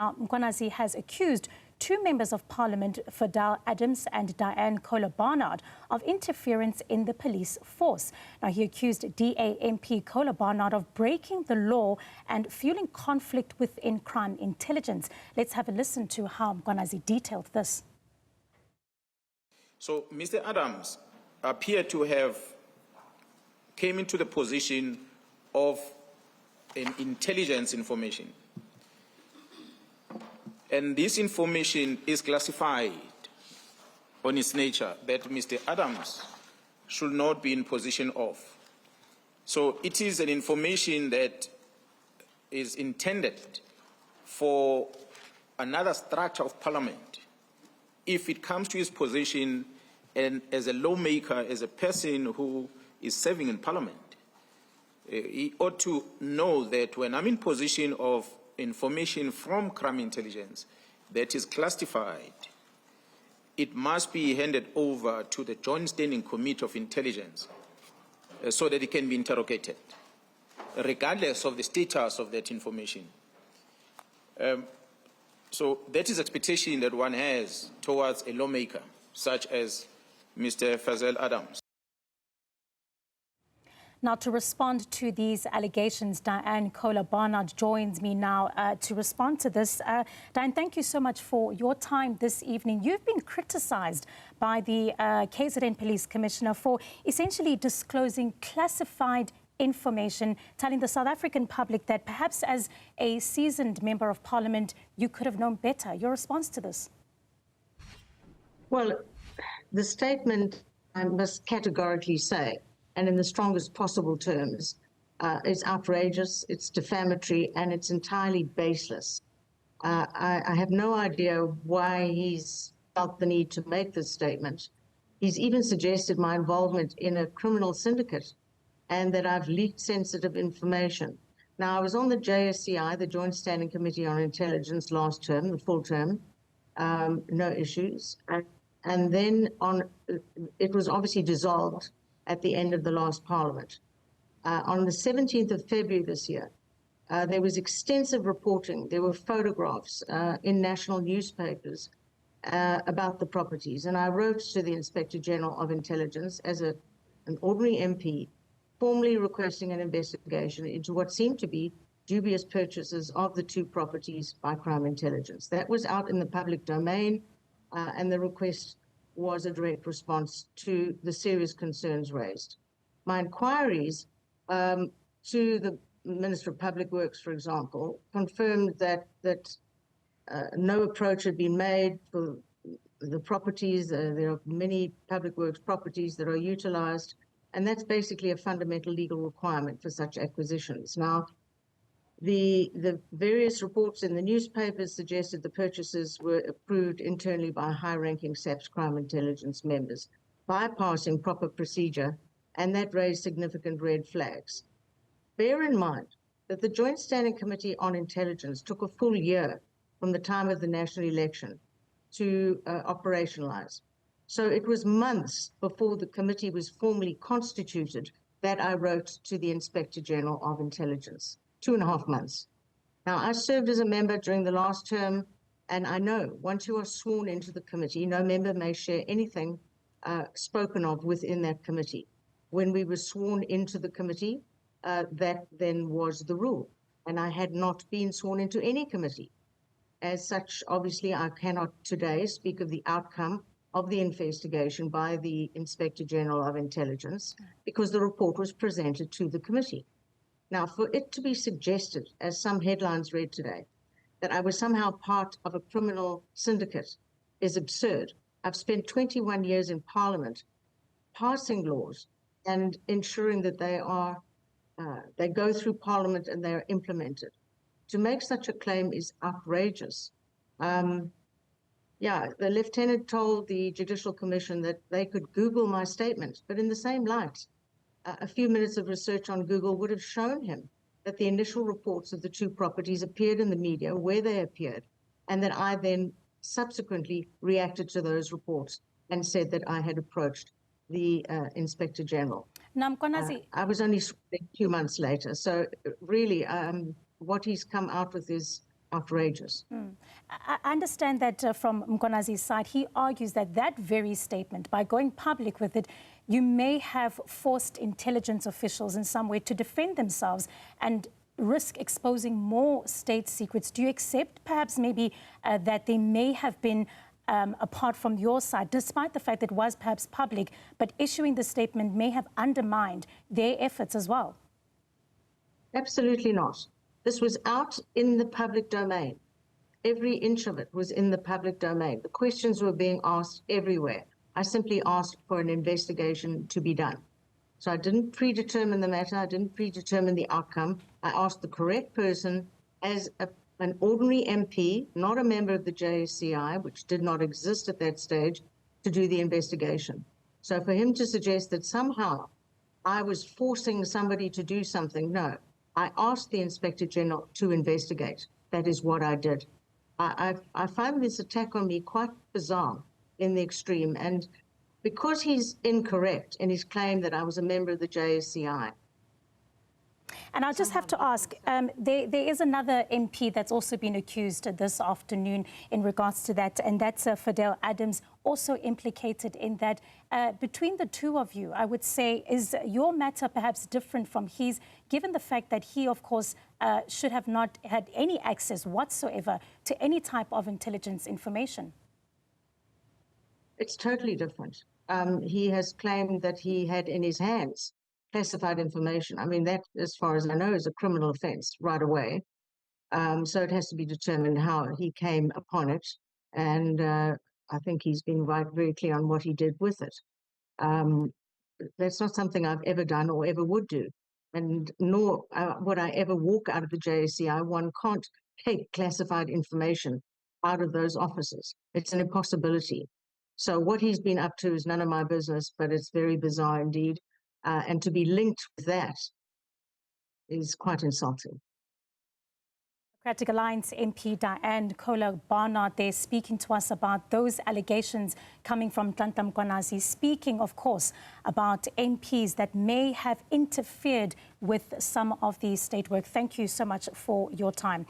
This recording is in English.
Mkhwanazi has accused two members of parliament, Fadiel and Dianne Kohler Barnard, of interference in the police force. Now, he accused DA MP Kohler Barnard of breaking the law and fueling conflict within crime intelligence. Let's have a listen to how Mkhwanazi detailed this. So, Mr. Adams appeared to have came into the position of an intelligence information. And this information is classified on its nature that Mr. Adams should not be in possession of. So it is an information that is intended for another structure of parliament. If it comes to his possession and as a lawmaker, as a person who is serving in parliament, he ought to know that when I'm in possession of information from crime intelligence that is classified, it must be handed over to the Joint Standing Committee of Intelligence so that it can be interrogated, regardless of the status of that information. So that is expectation that one has towards a lawmaker, such as Mr. Fadiel Adams. Now, to respond to these allegations, Dianne Kohler Barnard joins me now to respond to this. Dianne, thank you so much for your time this evening. You've been criticised by the KZN Police Commissioner for essentially disclosing classified information, telling the South African public that perhaps as a seasoned member of parliament, you could have known better. Your response to this? Well, the statement, I must categorically say, and in the strongest possible terms, is outrageous, it's defamatory, and it's entirely baseless. I have no idea why he's felt the need to make this statement. He's even suggested my involvement in a criminal syndicate and that I've leaked sensitive information. Now, I was on the JSCI, the Joint Standing Committee on Intelligence, last term, the full term, no issues. And then it was obviously dissolved at the end of the last parliament. On the 17th of February this year, there was extensive reporting. There were photographs in national newspapers about the properties. And I wrote to the Inspector General of Intelligence as an ordinary MP, formally requesting an investigation into what seemed to be dubious purchases of the two properties by crime intelligence. That was out in the public domain, and the request was a direct response to the serious concerns raised. My inquiries to the Minister of Public Works, for example, confirmed that no approach had been made for the properties. There are many public works properties that are utilized, and that's basically a fundamental legal requirement for such acquisitions. Now, the various reports in the newspapers suggested the purchases were approved internally by high-ranking SAPS crime intelligence members, bypassing proper procedure, and that raised significant red flags. Bear in mind that the Joint Standing Committee on Intelligence took a full year from the time of the national election to operationalize. So it was months before the committee was formally constituted that I wrote to the Inspector General of Intelligence. 2.5 months. Now, I served as a member during the last term, and I know once you are sworn into the committee, no member may share anything spoken of within that committee. When we were sworn into the committee, that then was the rule, and I had not been sworn into any committee. As such, obviously, I cannot today speak of the outcome of the investigation by the Inspector General of Intelligence because the report was presented to the committee. Now, for it to be suggested, as some headlines read today, that I was somehow part of a criminal syndicate is absurd. I've spent 21 years in Parliament passing laws and ensuring that they go through Parliament and they are implemented. To make such a claim is outrageous. The Lieutenant told the Judicial Commission that they could Google my statement, but in the same light, a few minutes of research on Google would have shown him that the initial reports of the two properties appeared in the media where they appeared, and that I then subsequently reacted to those reports and said that I had approached the Inspector General. Mkhwanazi, I was only 2 months later. So really, what he's come out with is outrageous. I understand that from Mkhwanazi's side, he argues that that very statement, by going public with it, you may have forced intelligence officials in some way to defend themselves and risk exposing more state secrets. Do you accept perhaps maybe that they may have been, apart from your side, despite the fact that it was perhaps public, but issuing the statement may have undermined their efforts as well? Absolutely not. This was out in the public domain. Every inch of it was in the public domain. The questions were being asked everywhere. I simply asked for an investigation to be done. So I didn't predetermine the matter. I didn't predetermine the outcome. I asked the correct person as an ordinary MP, not a member of the JSCI, which did not exist at that stage, to do the investigation. So for him to suggest that somehow I was forcing somebody to do something, no. I asked the Inspector General to investigate. That is what I did. I find this attack on me quite bizarre in the extreme. And because he's incorrect in his claim that I was a member of the JSCI. And I'll just have to ask, there is another MP that's also been accused this afternoon in regards to that, and that's Fadiel Adams, also implicated in that. Between the two of you, I would say, is your matter perhaps different from his, given the fact that he, of course, should have not had any access whatsoever to any type of intelligence information? It's totally different. He has claimed that he had in his hands classified information. I mean, that, as far as I know, is a criminal offense right away. So it has to be determined how he came upon it. And I think he's been very clear on what he did with it. That's not something I've ever done or ever would do. And nor would I ever walk out of the JSCI. One can't take classified information out of those offices. It's an impossibility. So what he's been up to is none of my business, but it's very bizarre indeed. And to be linked with that is quite insulting. Democratic Alliance MP Dianne Kohler Barnard there speaking to us about those allegations coming from Nhlanhla Mkhwanazi, speaking, of course, about MPs that may have interfered with some of the state work. Thank you so much for your time.